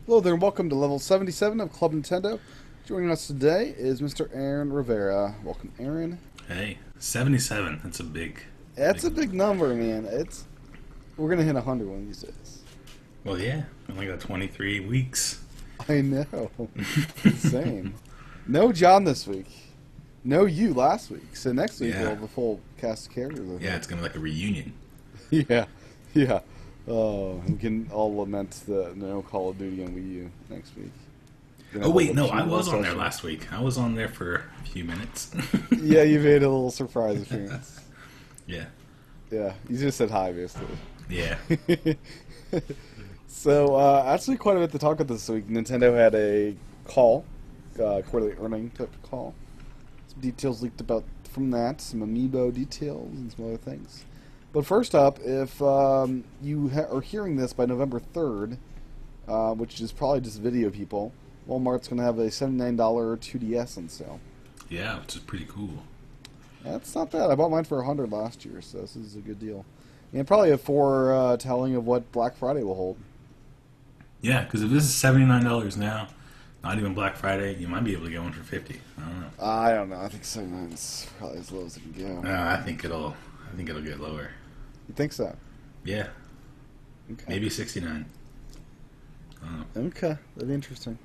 Hello there, and welcome to level 77 of Club Nintendo. Joining us today is Mr. Aaron Rivera. Welcome, Aaron. Hey, 77. That's a That's a big big number. number, man. We're gonna hit 100 one of these days. Well, yeah. Only got 23 weeks. I know, insane. No John this week. No you last week. So next week we'll Yeah. have a full cast of characters. Yeah, it's going to be like a reunion. Yeah, yeah. Oh, we can all lament the no Call of Duty on Wii U next week. Oh, wait, no, I was on there last week. I was on there for a few minutes. Yeah, you made a little surprise appearance. Yeah. Yeah, you just said hi, basically. Yeah. So, actually, quite a bit to talk about this week. Nintendo had a call, quarterly earning type of call. Some details leaked about from that, some amiibo details, and some other things. But first up, if you are hearing this by November 3rd, which is probably just video people, Walmart's going to have a $79 2DS on sale. Yeah, which is pretty cool. That's not bad. I bought mine for $100 last year, so this is a good deal. And probably a foretelling of what Black Friday will hold. Yeah, because if this is $79 now, not even Black Friday, you might be able to get one for 50. I don't know. I don't know. I think 79's probably as low as it can go. I think it'll get lower. You think so? Yeah, Okay. maybe 69. I don't know. Okay, that'd be interesting.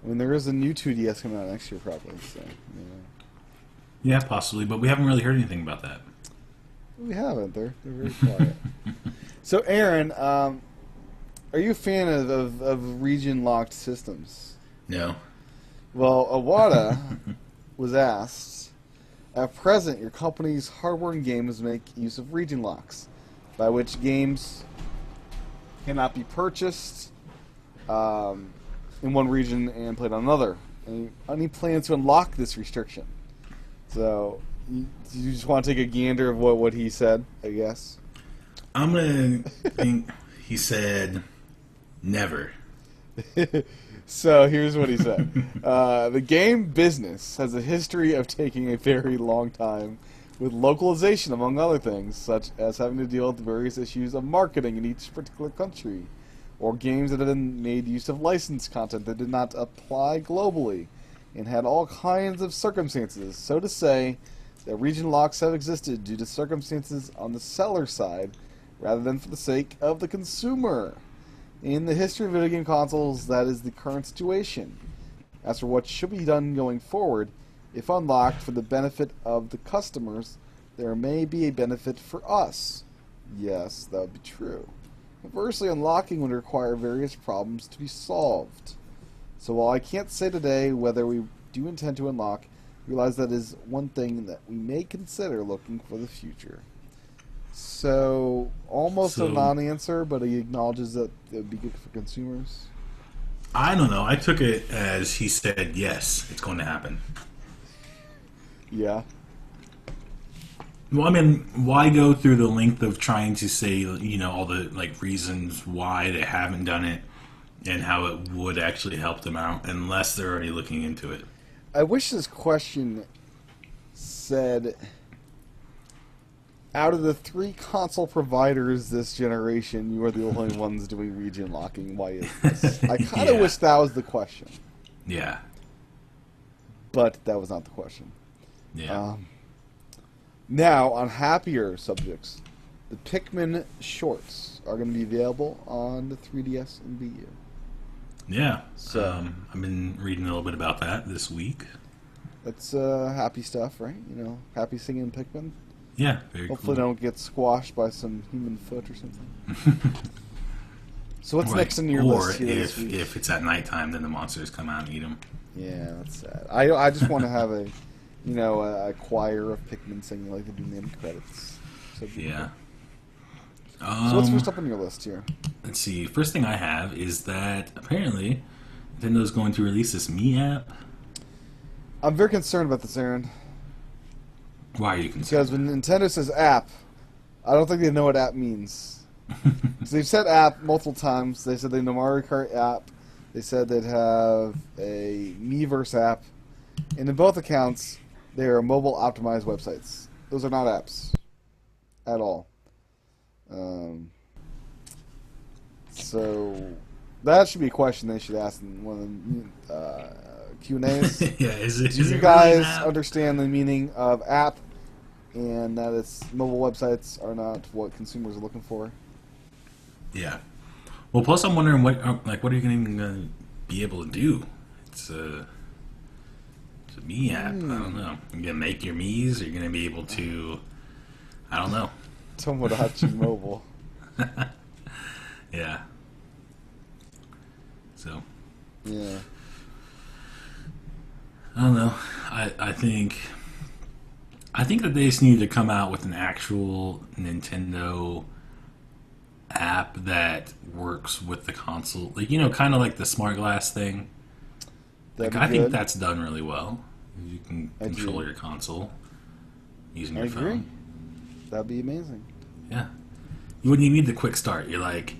I mean, there is a new 2DS coming out next year, probably. So, Yeah, possibly, but we haven't really heard anything about that. we haven't. They're very quiet. So, Aaron, are you a fan of region-locked systems? No. Well, Awada was asked, at present, your company's hardware and games make use of region locks, by which games cannot be purchased in one region and played on another. Any plans to unlock this restriction? So, you just want to take a gander of what he said, I guess? I'm going to think he said never. So here's what he said. The game business has a history of taking a very long time with localization, among other things, such as having to deal with various issues of marketing in each particular country, or games that had made use of licensed content that did not apply globally, and had all kinds of circumstances. So to say that region locks have existed due to circumstances on the seller side, rather than for the sake of the consumer. In the history of video game consoles, that is the current situation. As for what should be done going forward, if unlocked for the benefit of the customers, there may be a benefit for us. Yes, that would be true. Conversely, unlocking would require various problems to be solved. So while I can't say today whether we do intend to unlock, realize that is one thing that we may consider looking for the future. So, almost a So- non-answer, but he acknowledges that it would be good for consumers. I don't know. I took it as he said yes, it's going to happen. Yeah. Well, I mean, why go through the length of trying to say, all the reasons why they haven't done it and how it would actually help them out unless they're already looking into it? I wish this question said, out of the 3 console providers this generation, you are the only ones doing region locking. Why is this? I kind of Yeah. wish that was the question, Yeah. but that was not the question. Yeah. Now, on happier subjects, the Pikmin shorts are going to be available on the 3DS and Wii U. Yeah. So- I've been reading a little bit about that this week. That's happy stuff, right? Happy singing Pikmin. Yeah, very Hopefully, cool. don't get squashed by some human foot or something. So, what's Right. next on your or list here this week? if it's at nighttime, then the monsters come out and eat them. Yeah, that's sad. I just want to have a choir of Pikmin singing like they do in the end credits. So Yeah. So what's first up on your list here? Let's see. First thing I have is that apparently Nintendo's going to release this Me app. I'm very concerned about this, Aaron, Why are you concerned? because when Nintendo says app, I don't think they know what app means. 'Cause they've said app multiple times. They said they know Mario Kart app. They said they'd have a Miiverse app, and in both accounts, they are mobile optimized websites. Those are not apps at all. So That should be a question they should ask in one of the Q&As. Yeah, is it? Do Is you it guys really an app? understand the meaning of app, and that it's mobile websites are not what consumers are looking for? Yeah. Well, plus I'm wondering what are you even gonna be able to do? It's a me app. I don't know. You're gonna make your me's. Or you're gonna be able to. I don't know. Tomodachi Mobile. Yeah. So Yeah. I don't know. I think that they just need to come out with an actual Nintendo app that works with the console. Like, kind of like the Smart Glass thing. That'd Like, be I think good. that's done really well. You can I control agree. your console using I your agree. phone. That'd be amazing. Yeah. You wouldn't even need the quick start. You're like,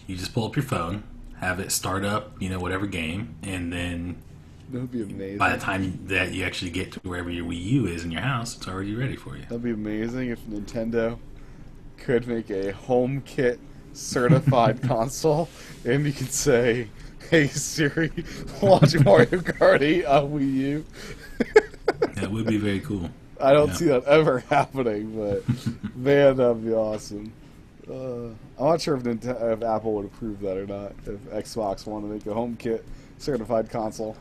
you just pull up your phone, have it start up, whatever game, and then That would be amazing. by the time that you actually get to wherever your Wii U is in your house, it's already ready for you. That'd be amazing if Nintendo could make a HomeKit certified console, and you could say, "Hey Siri, launch Mario Kart 8 on Wii U." That would be very cool. I don't Yeah. see that ever happening, but man, that'd be awesome. I'm not sure if Apple would approve that or not. If Xbox wanted to make a HomeKit certified console,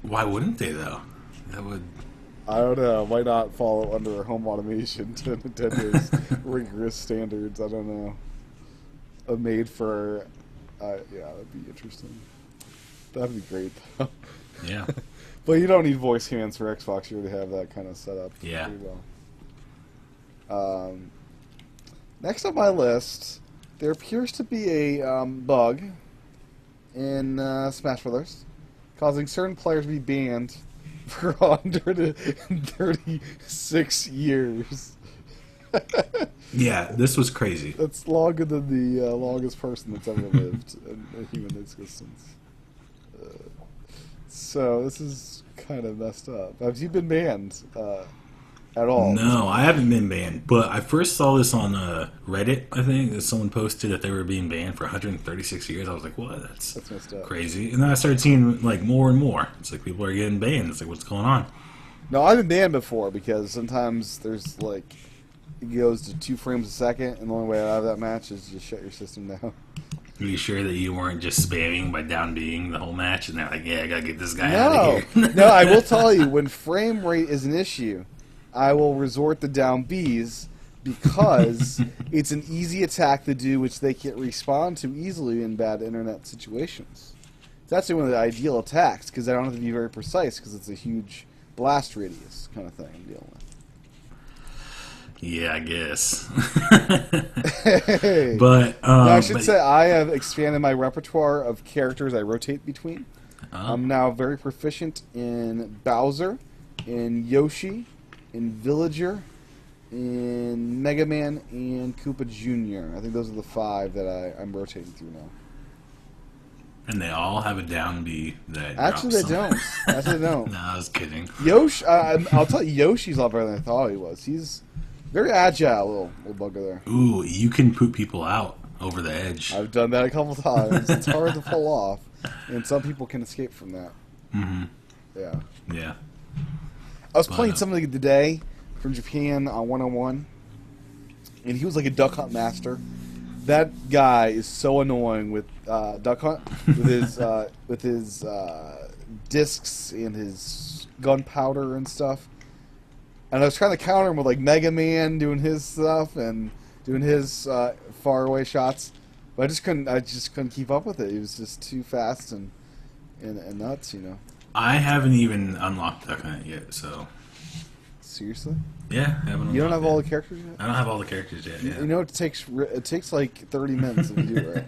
Why wouldn't they, though? That would... I don't know. Might not fall under home automation to Nintendo's rigorous standards. I don't know. Made for, yeah, that'd be interesting. That'd be great, though. Yeah. But you don't need voice commands for Xbox. You already have that kind of set up Yeah. pretty well. Next on my list, there appears to be a bug in Smash Brothers, causing certain players to be banned for 136 years. Yeah, this was crazy. That's longer than the longest person that's ever lived in human existence. So this is kind of messed up. Have you been banned at all? No, I haven't been banned, but I first saw this on Reddit, I think, that someone posted that they were being banned for 136 years. I was like, what? That's messed up. crazy. And then I started seeing, like, more and more. It's like people are getting banned. It's like, what's going on? No, I've been banned before because sometimes there's like it goes to 2 frames a second, and the only way out of that match is just shut your system down. Are you sure that you weren't just spamming by down being the whole match? And they're like, yeah, I gotta get this guy out No, of here. no, I will tell you, when frame rate is an issue, I will resort to down Bs because it's an easy attack to do, which they can't respond to easily in bad internet situations. It's actually one of the ideal attacks because I don't have to be very precise because it's a huge blast radius kind of thing I'm dealing with. Yeah, I guess. Hey. But Now, I should say I have expanded my repertoire of characters I rotate between. I'm now very proficient in Bowser, in Yoshi, in Villager, in Mega Man, and Koopa Jr. I think those are the 5 that I'm rotating through now. and they all have a down B that Actually, drops they on- don't. Actually, they don't. No, I was kidding. Yoshi, I'll tell you, Yoshi's a lot better than I thought he was. He's very agile, little bugger there. Ooh, you can poop people out over the edge. I've done that a couple times. It's hard to pull off, and some people can escape from that. Mm-hmm. Yeah. Yeah. I was playing something today from Japan on 101, and he was like a Duck Hunt master. That guy is so annoying with Duck Hunt, with his discs and his gunpowder and stuff. And I was trying to counter him with like Mega Man doing his stuff and doing his faraway shots, but I just couldn't keep up with it. He was just too fast and nuts, you know. I haven't even unlocked Duck Hunt yet, so Seriously? yeah, I haven't. You don't unlocked have all it. the characters yet? I don't have all the characters yet. Yeah. You know, it takes like 30 minutes if you do it right.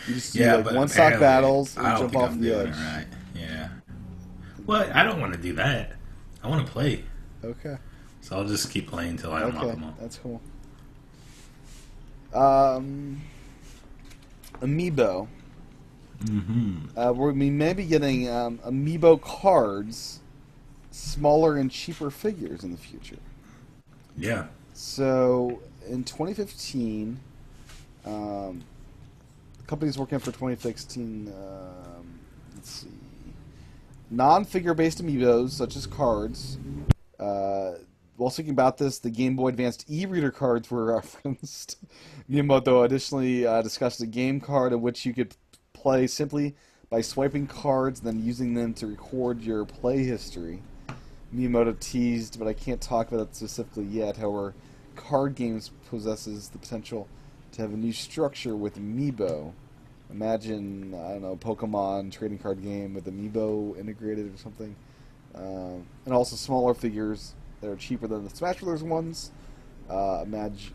You just Yeah, do like but one stock apparently battles I and don't jump think off I'm the doing edge. it right. Yeah. Well, I don't want to do that. I want to play, Okay. so I'll just keep playing until I unlock Okay. them all. That's cool. Amiibo. Mm-hmm. We may be getting Amiibo cards, smaller and cheaper figures in the future. Yeah. So in 2015, a companies working for 2016. Let's see. Non-figure-based amiibos, such as cards. While speaking about this, the Game Boy Advanced e-reader cards were referenced. Miyamoto additionally discussed a game card in which you could play simply by swiping cards and then using them to record your play history. Miyamoto teased, but I can't talk about that specifically yet. However, card games possesses the potential to have a new structure with Amiibo. Imagine, I don't know, Pokemon trading card game with Amiibo integrated or something. And also smaller figures that are cheaper than the Smash Brothers ones. Imagine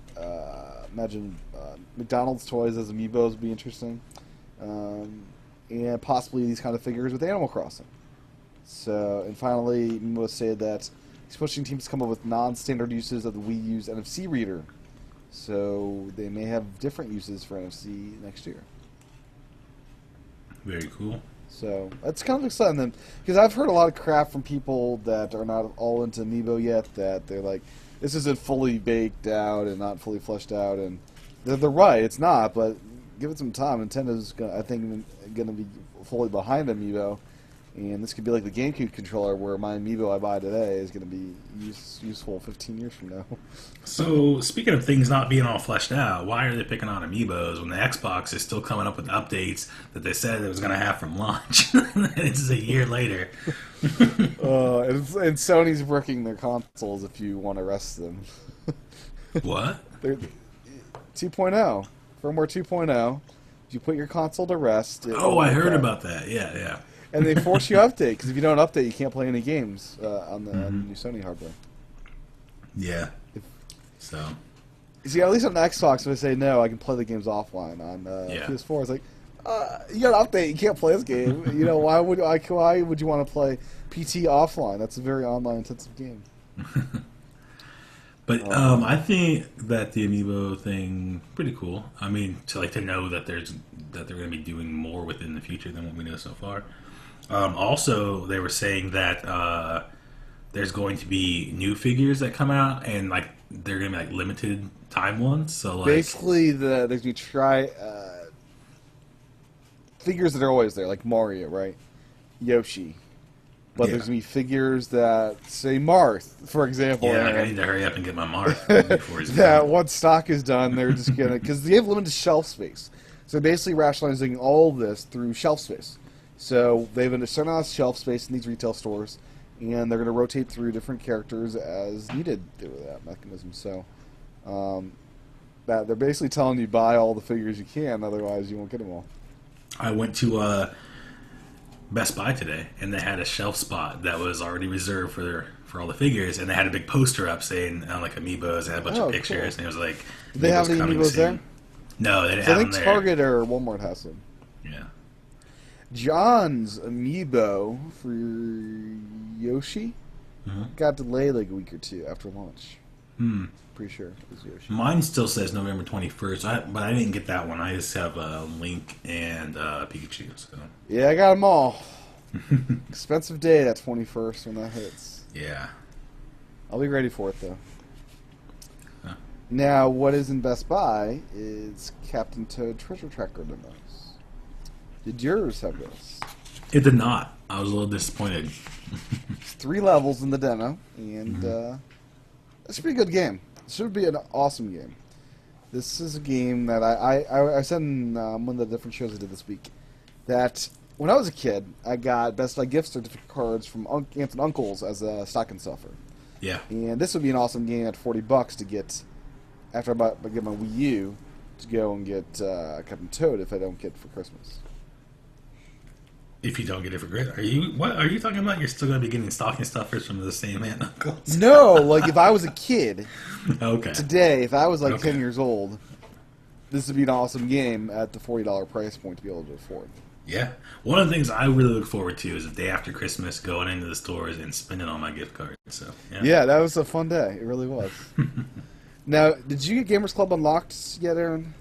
McDonald's toys as Amiibos would be interesting. And possibly these kind of figures with Animal Crossing. So, and finally, Miyamoto said that he's pushing teams to come up with non-standard uses of the Wii U's NFC reader. So they may have different uses for NFC next year. Very cool. So that's kind of exciting, because I've heard a lot of crap from people that are not all into Amiibo yet, that they're like, this isn't fully baked out and not fully fleshed out, and they're right, it's not, but give it some time. Nintendo's, I think, going to be fully behind Amiibo, and this could be like the GameCube controller, where my Amiibo I buy today is going to be useful 15 years from now. So, speaking of things not being all fleshed out, why are they picking on Amiibos when the Xbox is still coming up with updates that they said it was going to have from launch? This is a year later. And Sony's working their consoles if you want to rest them. What? They're 2.0. Firmware 2.0. If you put your console to rest... I heard about that. Yeah. And they force you to update, because if you don't update, you can't play any games on the new Sony hardware. Yeah. So. See, at least on the Xbox, if they say no, I can play the games offline. On PS4, it's like, you got to update. You can't play this game. You know, why would you want to play PT offline? That's a very online-intensive game. But I think that the Amiibo thing pretty cool. I mean, to know that they're going to be doing more within the future than what we know so far. Also, they were saying that there's going to be new figures that come out, and they're going to be limited time ones. So basically, there's going to try figures that are always there, like Mario, right? Yoshi. But there's going to be figures that say Marth, for example. Yeah, I need to hurry up and get my Marth before he's gone. Once stock is done, they're just going to... Because they have limited shelf space. So basically rationalizing all of this through shelf space. So they have a certain amount of shelf space in these retail stores, and they're going to rotate through different characters as needed through that mechanism. So that they're basically telling you buy all the figures you can, otherwise you won't get them all. I went to Best Buy today, and they had a shelf spot that was already reserved for all the figures, and they had a big poster up saying Amiibos, and had a bunch of pictures, cool. and it was like, do they have the Amiibos there? No, they didn't have them there. I think Target or Walmart has them. Yeah. John's Amiibo for Yoshi got delayed like a week or two after launch. Pretty sure it was Yoshi. Mine still says November 21st, but I didn't get that one. I just have Link and Pikachu. So. Yeah, I got them all. Expensive day, that 21st, when that hits. Yeah. I'll be ready for it, though. Huh. Now, what is in Best Buy is Captain Toad Treasure Tracker demos. Did yours have this? It did not. I was a little disappointed. It's 3 levels in the demo, and it's a pretty good game. It should be an awesome game. This is a game that I said in one of the different shows I did this week, that when I was a kid, I got Best Buy gift certificate cards from aunts and uncles as a stocking stuffer. Yeah. And this would be an awesome game at $40 to get, after I get my Wii U, to go and get Captain Toad if I don't get it for Christmas. If you don't get it for Christmas, what are you talking about? You're still going to be getting stocking stuffers from the same aunt and uncles? No, like if I was a kid, okay, today, if I was 10 years old, this would be an awesome game at the $40 price point to be able to afford. Yeah. One of the things I really look forward to is the day after Christmas, going into the stores and spending all my gift cards. So yeah, that was a fun day. It really was. Now, did you get Gamers Club Unlocked yet, Aaron?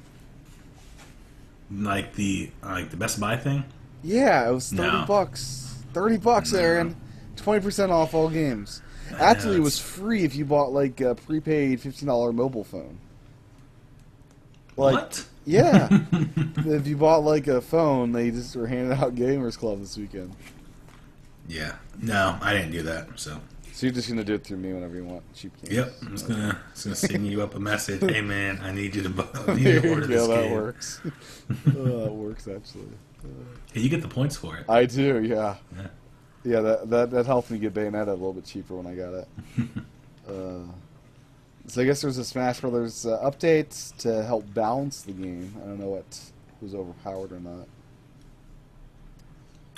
Like the Best Buy thing? Yeah, it was $30. $30, Aaron. 20% off all games. Actually, it was free if you bought a prepaid $15 mobile phone. What? Yeah. If you bought like a phone, they just were handing out Gamers Club this weekend. Yeah. No, I didn't do that. So you're just gonna do it through me whenever you want cheap games. yep, I'm just gonna send you up a message. Hey man, I need you to order this that game. works. That works actually. Hey, you get the points for it. I do, yeah. Yeah. Yeah, that helped me get Bayonetta a little bit cheaper when I got it. So I guess there's a Smash Brothers update to help balance the game. I don't know what was overpowered or not.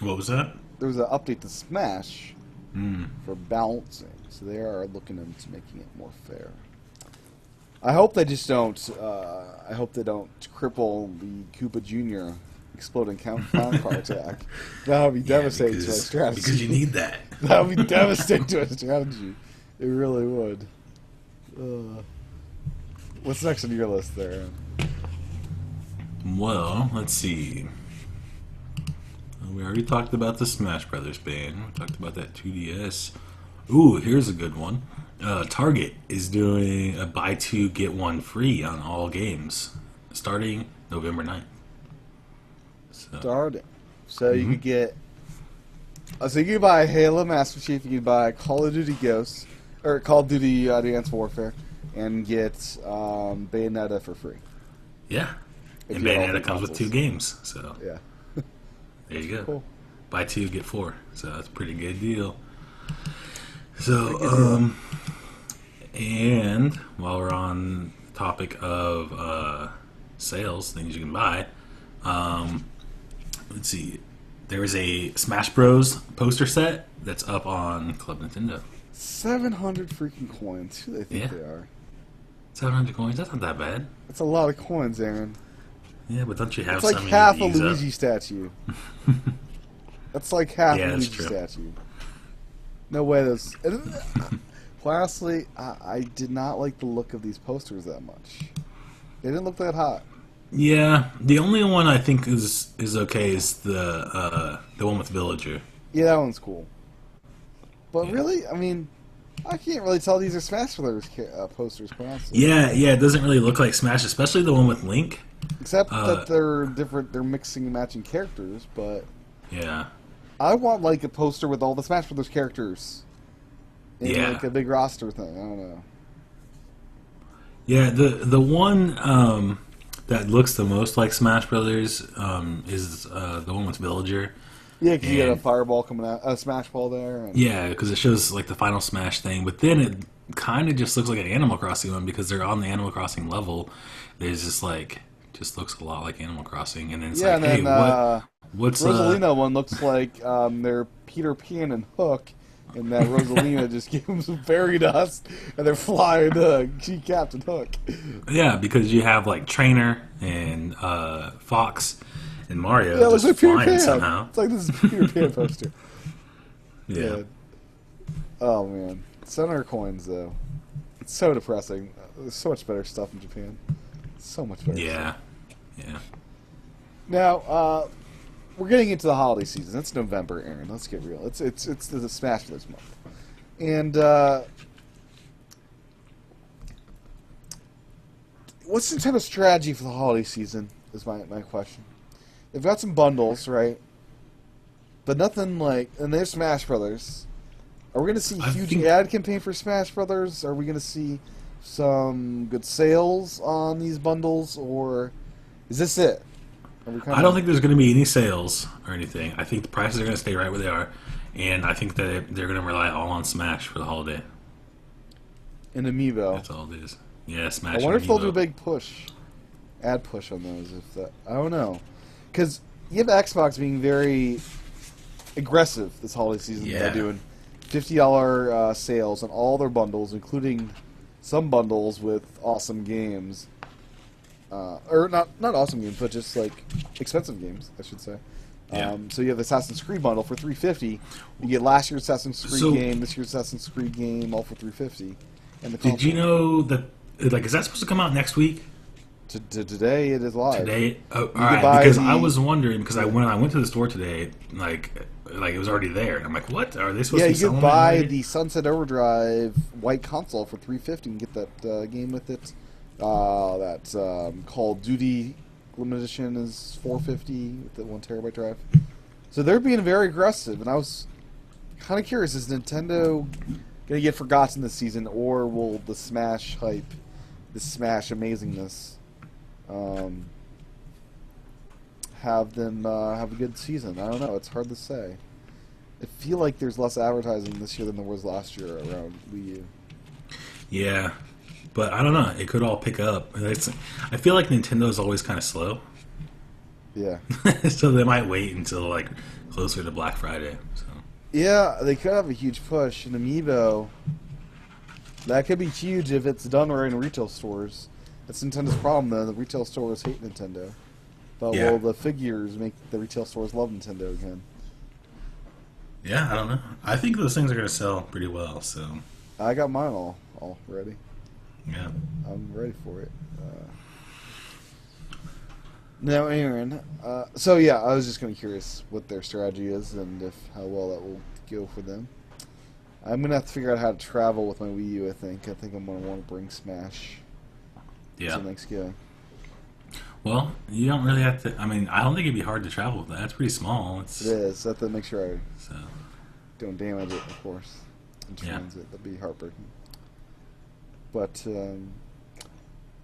What was that? There was an update to Smash Mm. for balancing, so they are looking into making it more fair. I hope they just don't. I hope they don't cripple the Koopa Jr. exploding clown car attack. That would be devastating to our strategy. Because you need that. That would be devastating to our strategy. It really would. What's next on your list there? Well, let's see. We already talked about the Smash Brothers band. We talked about that 2DS. Ooh, here's a good one. Target is doing a buy two, get one free on all games starting November 9th. So, Starting. So you could get. So you could buy Halo Master Chief, you could buy Call of Duty Ghosts, or Call of Duty Advanced Warfare, and get Bayonetta for free. yeah. If And you have all Bayonetta the comes with consoles. 2 games. So Yeah. there you go. Cool. Buy 2, get 4. So that's a pretty good deal. So, and while we're on the topic of sales, things you can buy, let's see. There is a Smash Bros. Poster set that's up on Club Nintendo. 700 freaking coins. Who do they think Yeah. they are? 700 coins, that's not that bad. That's a lot of coins, Aaron. Yeah, but don't you have It's like some you half a use up? Luigi statue. That's like half Yeah, a that's Luigi true. statue. No way those... Honestly, I did not like the look of these posters that much. They didn't look that hot. Yeah, the only one I think is okay is the one with Villager. Yeah, that one's cool. But Yeah. really, I mean, I can't really tell these are Smash Brothers posters, quite honestly. Yeah, it doesn't really look like Smash, especially the one with Link. Except that they're different, they're mixing and matching characters, but Yeah. I want, like, a poster with all the Smash Brothers characters. In, Yeah. like, a big roster thing. I don't know. Yeah, the one that looks the most like Smash Brothers is the one with Villager. Yeah, because you got a And- fireball coming out, a Smash ball there. And Yeah, because it shows like the final Smash thing, but then it kind of just looks like an Animal Crossing one because they're on the Animal Crossing level. There's just looks a lot like Animal Crossing, and then it's yeah, like, and hey, then what's Rosalina one looks like they're Peter Pan and Hook, and that Rosalina just gave them some fairy dust, and they're flying Captain Hook. Yeah, because you have like Trainer and Fox and Mario Yeah, it looks just like Peter flying Pan. somehow. It's like this is Peter Pan poster. Yeah. Oh man, 700 coins though. It's so depressing. There's so much better stuff in Japan. So much better. Yeah. Yeah. Now, we're getting into the holiday season. It's November, Aaron. Let's get real. It's the Smash Brothers month, and what's the type of strategy for the holiday season? Is my question. They've got some bundles, right? But nothing like, and there's Smash Brothers. Are we going to see I huge think- ad campaign for Smash Brothers? Are we going to see some good sales on these bundles, or is this it? Are we I don't think there's going to be any sales or anything. I think the prices are going to stay right where they are, and I think that they're going to rely all on Smash for the holiday. in Amiibo. That's all it is. Yeah, Smash. I wonder and if they'll do a Amiibo. big ad push on those. If that, I don't know, because you have Xbox being very aggressive this holiday season. Yeah. They're doing $50 sales on all their bundles, including some bundles with awesome games, or not awesome games, but just like expensive games, I should say. Yeah. So you have the Assassin's Creed bundle for $350. You get last year's Assassin's Creed So- game, this year's Assassin's Creed game, all for $350. And the Did you console. know that? Like, is that supposed to come out next week? Today it is live. Today? Oh, all can right. buy Because the- I was wondering because when I went to the store today, like it was already there. I'm like, what? Are they supposed Yeah, to you be selling could it buy already? the Sunset Overdrive white console for $350 and get that game with it. That Call of Duty limited edition is $450 with the 1 TB drive. So they're being very aggressive, and I was kind of curious: is Nintendo gonna get forgotten this season, or will the Smash hype, the Smash amazingness, have them have a good season? I don't know. It's hard to say. I feel like there's less advertising this year than there was last year around Wii U. Yeah, but I don't know. It could all pick up. I feel like Nintendo's always kind of slow, Yeah. so they might wait until like closer to Black Friday. So Yeah, they could have a huge push in Amiibo. That could be huge if it's done right in retail stores. That's Nintendo's problem, though. The retail stores hate Nintendo. But Yeah. will the figures make the retail stores love Nintendo again? yeah, I don't know. I think those things are going to sell pretty well. So I got mine all ready. yeah, I'm ready for it. Now, Aaron. So yeah, I was just kind of curious what their strategy is and how well that will go for them. I'm gonna have to figure out how to travel with my Wii U. I think I'm gonna want to bring Smash yeah. to Thanksgiving. Well, you don't really have to. I mean, I don't think it'd be hard to travel with that. It's pretty small. It is. I have to make sure I So don't damage it, of course, in Yeah. transit. That'd be heartbreaking. But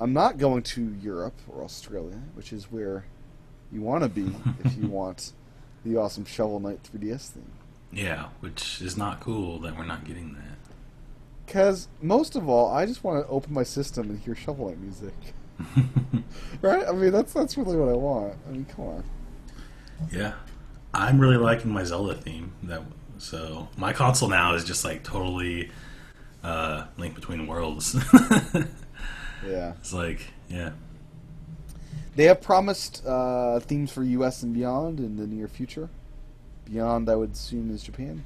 I'm not going to Europe or Australia, which is where you want to be if you want the awesome Shovel Knight 3DS theme. yeah, which is not cool that we're not getting that. Because most of all, I just want to open my system and hear Shovel Knight music. Right? I mean, that's really what I want. I mean, come on. Yeah, I'm really liking my Zelda theme. So my console now is just like totally Link Between Worlds. Yeah. It's like, yeah, They have promised themes for US and beyond in the near future. Beyond, I would assume, is Japan.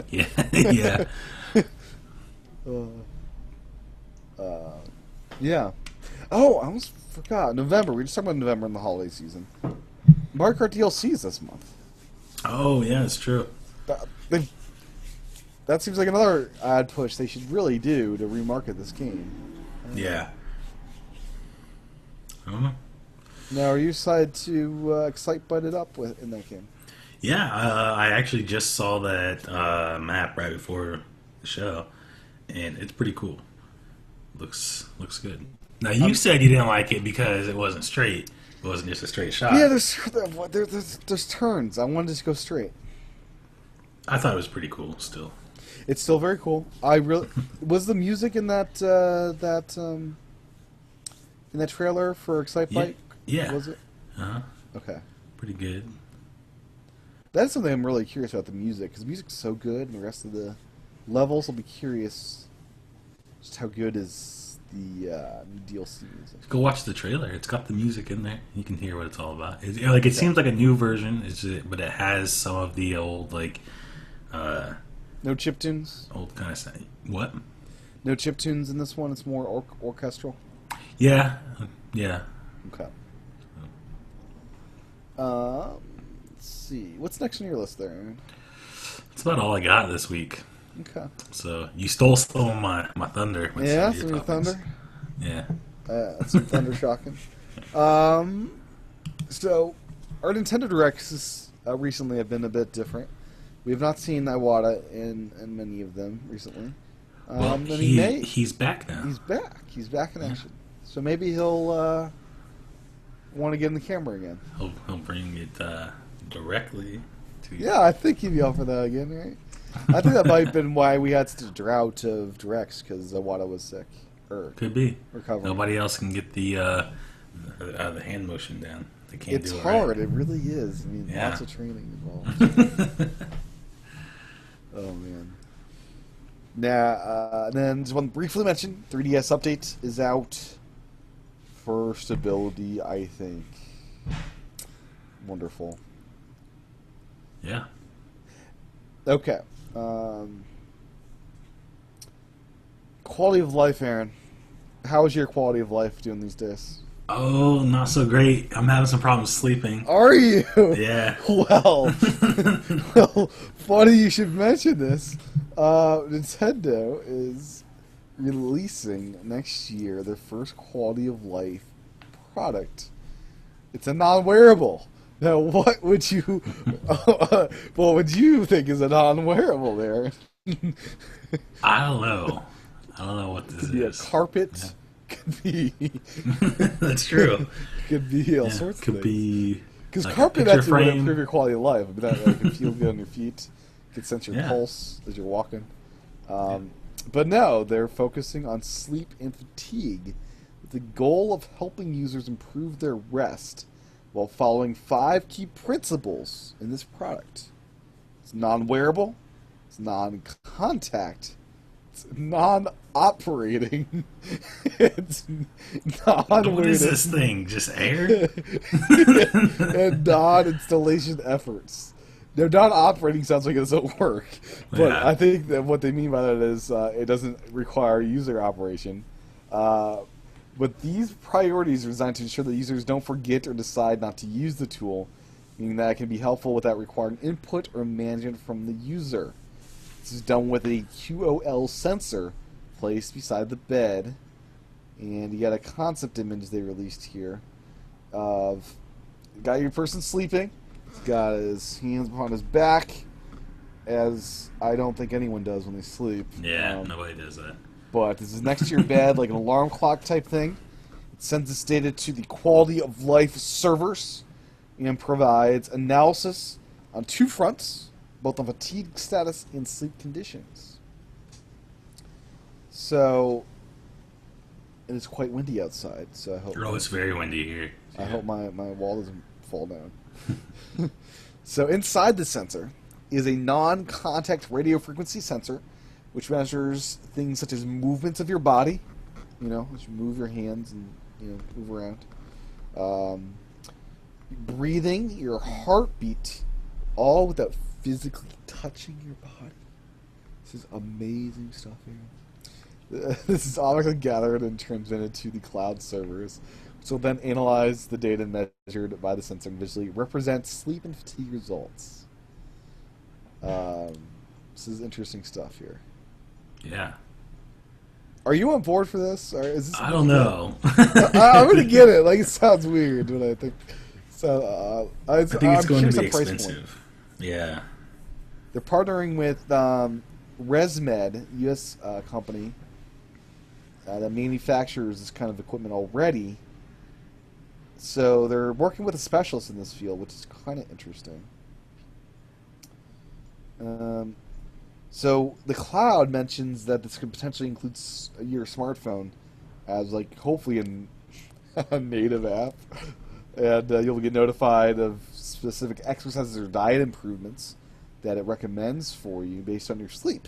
yeah, yeah. Yeah. Oh, I almost forgot. November. We just talked about November in the holiday season. Mario Kart DLC is this month. Oh, yeah, it's true. That seems like another ad push they should really do to remarket this game. Yeah. I don't know. Now, are you excited to Excitebike it up in that game? Yeah, I actually just saw that map right before the show, and it's pretty cool. Looks good. Now, you said you didn't like it because it wasn't straight. It wasn't just a straight shot. Yeah, there's turns. I wanted to go straight. I thought it was pretty cool still. It's still very cool. I really was the music in that trailer for Excitebike. Yeah. Was it? Uh-huh. Okay. Pretty good. That's something I'm really curious about, the music, because the music's so good, and the rest of the levels, I'll be curious just how good is the DLC music. Go watch the trailer. It's got the music in there. You can hear what it's all about. It seems like a new version, but it has some of the old No chiptunes? old kind of stuff. What? No chiptunes in this one? It's more orchestral? Yeah, yeah. Okay. Let's see. What's next on your list there, Aaron? That's about all I got this week. Okay. So you stole some of my thunder. with Yeah, some some of of your your topics. thunder? Yeah. That's some thunder shocking. So, our Nintendo Directs recently have been a bit different. We have not seen Iwata in many of them recently. Well, And he's back now. He's back. He's back in action. So maybe he'll want to get in the camera again. He'll bring it directly to you. Yeah, I think he'd be up for that again, right? I think that might have been why we had such a drought of Directs, because Iwata was sick. Or Could be. recovering. Nobody else can get the hand motion down. They can't It's do it hard. It really is. I mean, Yeah. lots of training involved. right. Oh man. Now, then just want to briefly mention 3DS update is out for stability. I think wonderful. Yeah. Okay. Quality of life, Aaron. How is your quality of life doing these days? Oh, not so great. I'm having some problems sleeping. Are you? Yeah. Well, well, funny you should mention this. Nintendo is releasing next year their first quality of life product. It's a non-wearable. Now, what would you, what would you think is a non-wearable there? I don't know. I don't know what this Could be a is. carpet. Could be, That's true. could be all Yeah, sorts of could things. be Because like a carpet picture actually would frame. improve your quality of life. I mean, that can feel good on your feet. Could sense your Yeah. pulse as you're walking. But no, they're focusing on sleep and fatigue with the goal of helping users improve their rest while following 5 key principles in this product. It's non-wearable, it's non-contact, it's non-operating, it's What is non-weighted, this thing? Just air? and non-installation efforts. Their non-operating sounds like it doesn't work, but Yeah. I think that what they mean by that is it doesn't require user operation. But these priorities are designed to ensure that users don't forget or decide not to use the tool, meaning that it can be helpful without requiring input or management from the user. This is done with a QOL sensor placed beside the bed, and you got a concept image they released here of got your person sleeping. He's got his hands behind his back, as I don't think anyone does when they sleep. Yeah, nobody does that. But this is next to your bed, like an alarm clock type thing. It sends this data to the quality of life servers and provides analysis on 2 fronts, both on fatigue status and sleep conditions. So it is quite windy outside, so I hope Oh, it's very windy here. I hope my wall doesn't fall down. So inside the sensor is a non-contact radio frequency sensor, which measures things such as movements of your body, you know, as you move your hands and move around, breathing, your heartbeat, all without physically touching your body. This is amazing stuff here. This is obviously gathered and transmitted to the cloud servers, which will then analyze the data measured by the sensor and visually represent sleep and fatigue results. This is interesting stuff here. Yeah. Are you on board for this? Or is this I don't know. I'm gonna get it. Like, it sounds weird, but I think so. I think it's going to be the price point. expensive. Yeah. They're partnering with ResMed, U.S. Company that manufactures this kind of equipment already. So they're working with a specialist in this field, which is kind of interesting. So the cloud mentions that this could potentially include your smartphone as, like, hopefully a native app, and you'll get notified of specific exercises or diet improvements that it recommends for you based on your sleep.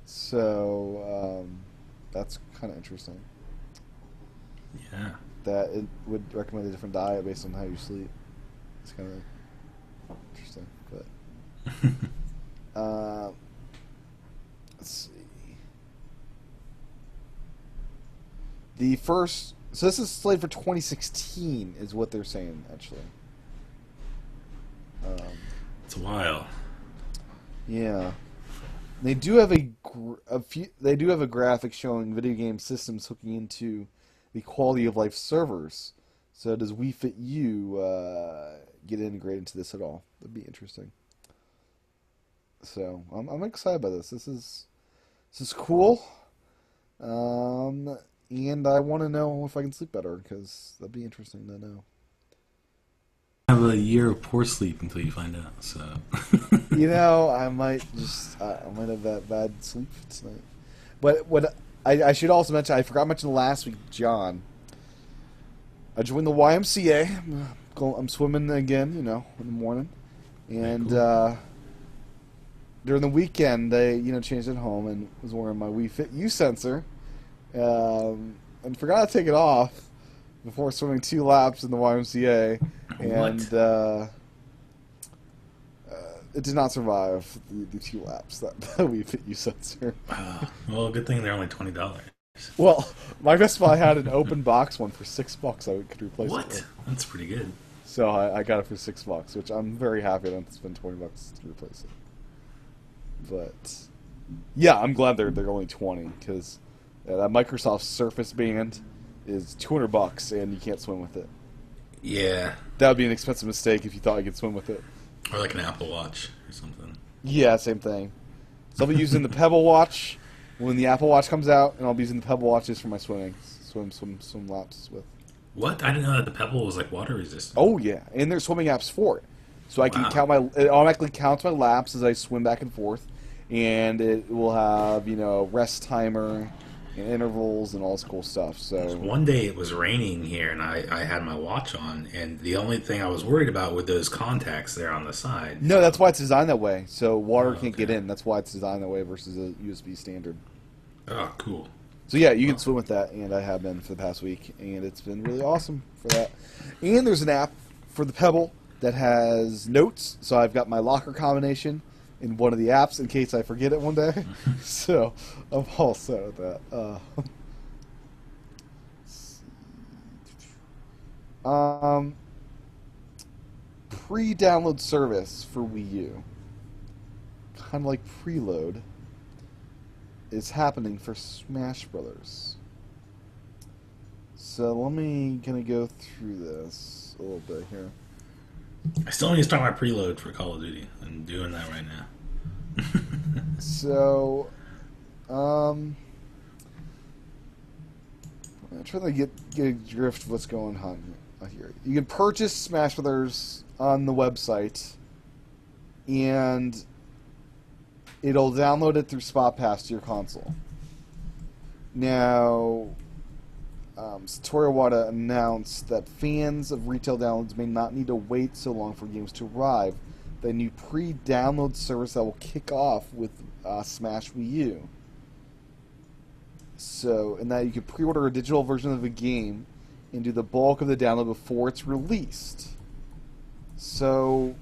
So that's kind of interesting. Yeah. That it would recommend a different diet based on how you sleep. It's kind of interesting, but let's see. The first, so this is slated for 2016, is what they're saying actually. It's a while. Yeah, they do have a few. They do have a graphic showing video game systems hooking into the quality of life servers. So does Wii Fit U get integrated into this at all? That'd be interesting. So I'm excited by this. This is cool. And I want to know if I can sleep better, because that'd be interesting to know. Have a year of poor sleep until you find out. So. You know, I might have that bad sleep tonight. But what I should also mention, I forgot to mention last week, John. I joined the YMCA. I'm swimming again, in the morning, and Cool. During the weekend, they changed it home and was wearing my Wii Fit U sensor, and forgot to take it off before swimming 2 laps in the YMCA, and it did not survive the 2 laps that Wii Fit U sensor. Well, good thing they're only $20. Well, my Best Buy had an open box one for $6 I could replace it What? with. That's pretty good. So I got it for $6, which I'm very happy I don't have to spend $20 to replace it. But yeah, I'm glad they're only 20, because that Microsoft Surface Band is $200 and you can't swim with it. Yeah. That would be an expensive mistake if you thought you could swim with it. Or like an Apple Watch or something. Yeah, same thing. So I'll be using the Pebble Watch when the Apple Watch comes out, and I'll be using the Pebble Watches for my swimming, swim laps with. What? I didn't know that the Pebble was like water resistant. Oh yeah, and there's swimming apps for it, so I can Wow. count it automatically counts my laps as I swim back and forth, and it will have rest timer and intervals and all this cool stuff. So One day it was raining here, and I had my watch on, and the only thing I was worried about were those contacts there on the side. no, that's why it's designed that way. So water Oh, can't okay. get in. That's why it's designed that way versus a USB standard. Oh, cool. So yeah, you can swim with that, and I have been for the past week, and it's been really awesome for that. And there's an app for the Pebble that has notes, so I've got my locker combination in one of the apps in case I forget it one day. So I'm all set with that. Pre-download service for Wii U, kind of like preload, is happening for Smash Brothers. So let me kind of go through this a little bit here. I still need to start my preload for Call of Duty. I'm doing that right now. So, I'm trying to get a drift of what's going on here. You can purchase Smash Brothers on the website, and it'll download it through Spot Pass to your console. Now, Satoru Iwata announced that fans of retail downloads may not need to wait so long for games to arrive. The new pre-download service that will kick off with Smash Wii U. So, and that you can pre-order a digital version of a game and do the bulk of the download before it's released. So,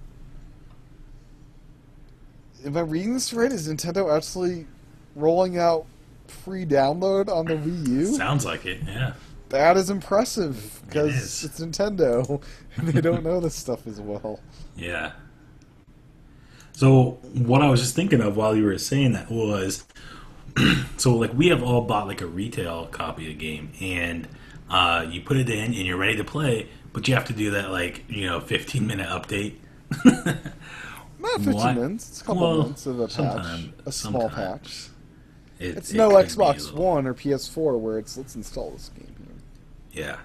am I reading this right? Is Nintendo actually rolling out pre-download on the Wii U? Sounds like it, yeah. That is impressive It because is. it's Nintendo and they don't know this stuff as well. Yeah. So what I was just thinking of while you were saying that was, so like we have all bought like a retail copy of the game, and you put it in and you're ready to play, but you have to do that 15-minute update. Not 15 What? minutes. It's a couple minutes of a patch. sometime- A small sometimes patch. It- It's it no could be a Xbox little- One or PS4 where it's let's install this game here. Yeah.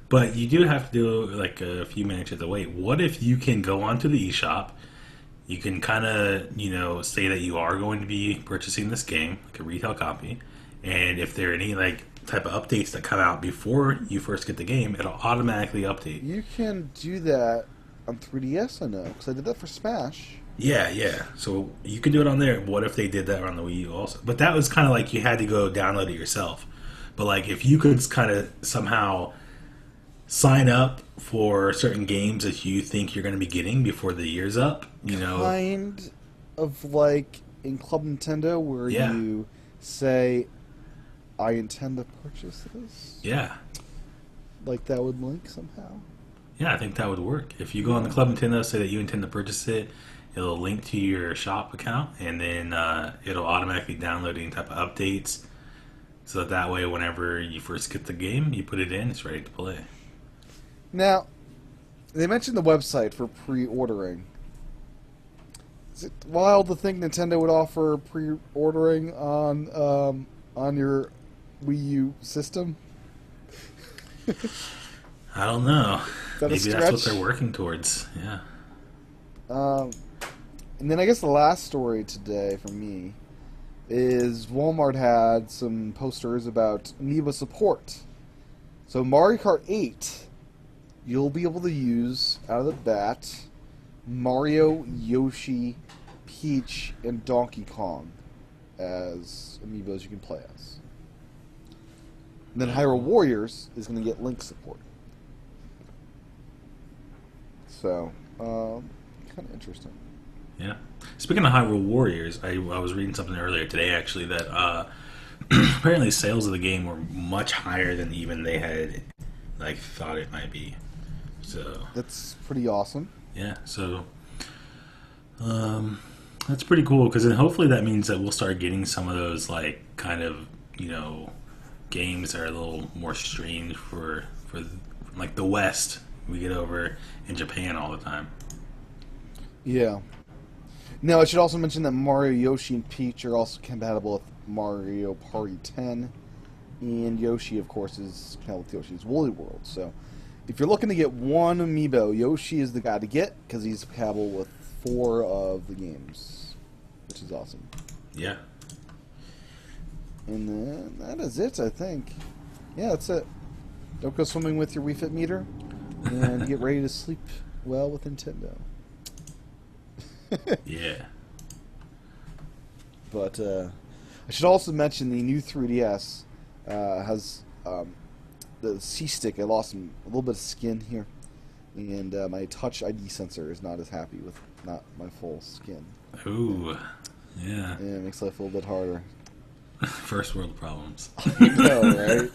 But you do have to do like a few minutes of the wait. What if you can go onto the eShop? You can kind of, say that you are going to be purchasing this game, like a retail copy. And if there are any type of updates that come out before you first get the game, it'll automatically update. You can do that on 3DS, I know, because I did that for Smash. Yeah. So you could do it on there. What if they did that on the Wii U also? But that was kind of like you had to go download it yourself. But like if you could kind of somehow sign up for certain games that you think you're going to be getting before the year's up, Kind of like in Club Nintendo where Yeah. you say, I intend to purchase this. Yeah. Like that would link somehow. Yeah, I think that would work. If you go on the Club Nintendo, say that you intend to purchase it, it'll link to your shop account, and then it'll automatically download any type of updates. So that way, whenever you first get the game, you put it in, it's ready to play. Now, they mentioned the website for pre-ordering. Is it wild to think Nintendo would offer pre-ordering on your Wii U system? I don't know. that a Maybe that's what stretch? they're working towards. Yeah. And then I guess the last story today for me is Walmart had some posters about Amiibo support. So Mario Kart 8, you'll be able to use out of the bat Mario, Yoshi, Peach, and Donkey Kong as Amiibos you can play as. And then Hyrule Warriors is going to get Link support. So, kind of interesting. Yeah. Speaking of Hyrule Warriors, I was reading something earlier today, actually, that apparently sales of the game were much higher than even they had thought it might be. So That's pretty awesome. yeah, so that's pretty cool, because then hopefully that means that we'll start getting some of those kind of games that are a little more strange for the West, we get over in Japan all the time. Yeah. Now, I should also mention that Mario, Yoshi, and Peach are also compatible with Mario Party 10. And Yoshi, of course, is compatible with Yoshi's Woolly World. So, if you're looking to get one amiibo, Yoshi is the guy to get because he's compatible with 4 of the games, which is awesome. Yeah. And then that is it, I think. Yeah, that's it. Don't go swimming with your Wii Fit meter, and get ready to sleep well with Nintendo. Yeah. But I should also mention the new 3DS has the C-Stick. I lost a little bit of skin here, and my Touch ID sensor is not as happy with not my full skin. Ooh. Yeah. Yeah, it makes life a little bit harder. First world problems. I know, right?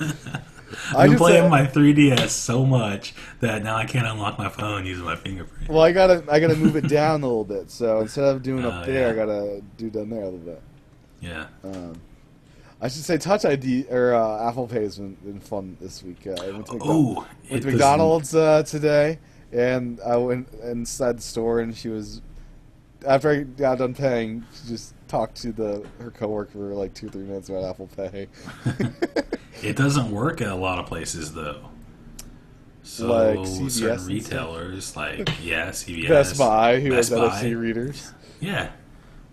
I've been playing my 3DS so much that now I can't unlock my phone using my fingerprint. Well, I gotta move it down a little bit. So instead of doing up there, yeah. I gotta do down there a little bit. Yeah. I should say Touch ID or Apple Pay has been fun this week. I went to It McDonald's today, and I went inside the store, and she was after I got done paying, she just talked to her coworker for like 2 or 3 minutes about Apple Pay. It doesn't work at a lot of places though. So Like CVS certain retailers, like CVS, Best Buy, who has Best Buy. NFC readers. Yeah,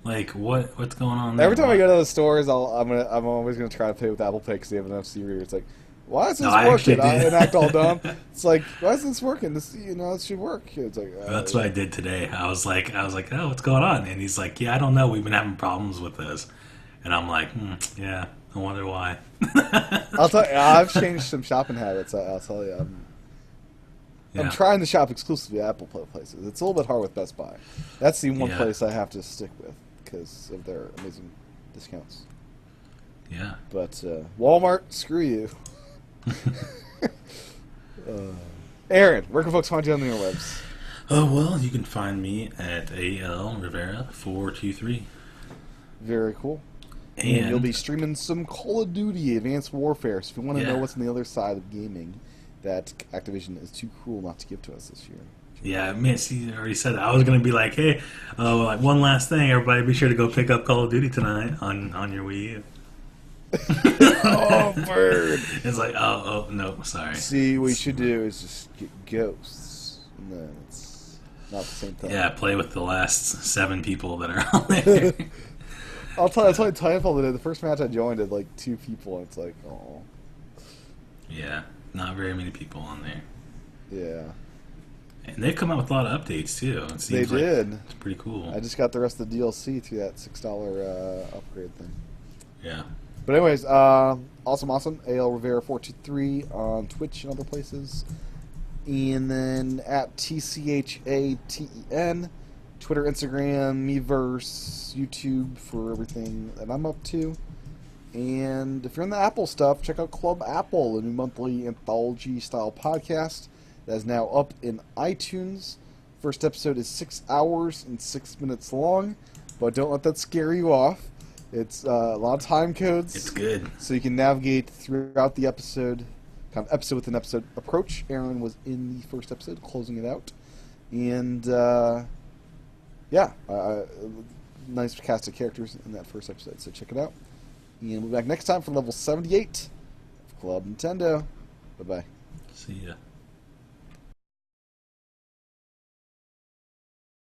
like what's going on? Every there? time I go to the stores, I'm always gonna try to pay with Apple Pay because they have an NFC reader. It's like, why is this working? And act all dumb. It's like, why is this working? This it should work. It's like that's what I did today. I was like, oh, what's going on? And he's like, yeah, I don't know. We've been having problems with this. And I'm like, yeah, I wonder why. I'll tell you, I've changed some shopping habits. I'll tell you, I'm trying to shop exclusively at Apple Play places. It's a little bit hard with Best Buy. That's the one place I have to stick with because of their amazing discounts. Yeah. But Walmart, screw you. Aaron, where can folks find you on the interwebs? Oh, well, you can find me at AL Rivera 423. Very cool. And you'll be streaming some Call of Duty Advanced Warfare. So if you want to know what's on the other side of gaming, that Activision is too cruel not to give to us this year. Yeah, man, see, I already said that. I was going to be like, hey, like one last thing, everybody be sure to go pick up Call of Duty tonight on your Wii U. Oh, bird. It's like, oh, no, sorry. See, what you should do is just get Ghosts. No, it's not the same thing. Yeah, play with the last 7 people that are on there. I'll tell you, Titanfall today, the first match I joined had like 2 people, and it's like, oh. Yeah, not very many people on there. Yeah. And they've come out with a lot of updates, too. It seems they did. It's pretty cool. I just got the rest of the DLC through that $6 upgrade thing. Yeah. But anyways, awesome. AL Rivera 423 on Twitch and other places. And then at TCHATEN, Twitter, Instagram, Miiverse, YouTube for everything that I'm up to. And if you're in the Apple stuff, check out Club Apple, a new monthly anthology-style podcast that is now up in iTunes. First episode is 6 hours and 6 minutes long, but don't let that scare you off. It's a lot of time codes. It's good. So you can navigate throughout the episode, kind of episode with an episode approach. Aaron was in the first episode, closing it out. And, nice cast of characters in that first episode, so check it out. And we'll be back next time for level 78 of Club Nintendo. Bye-bye. See ya.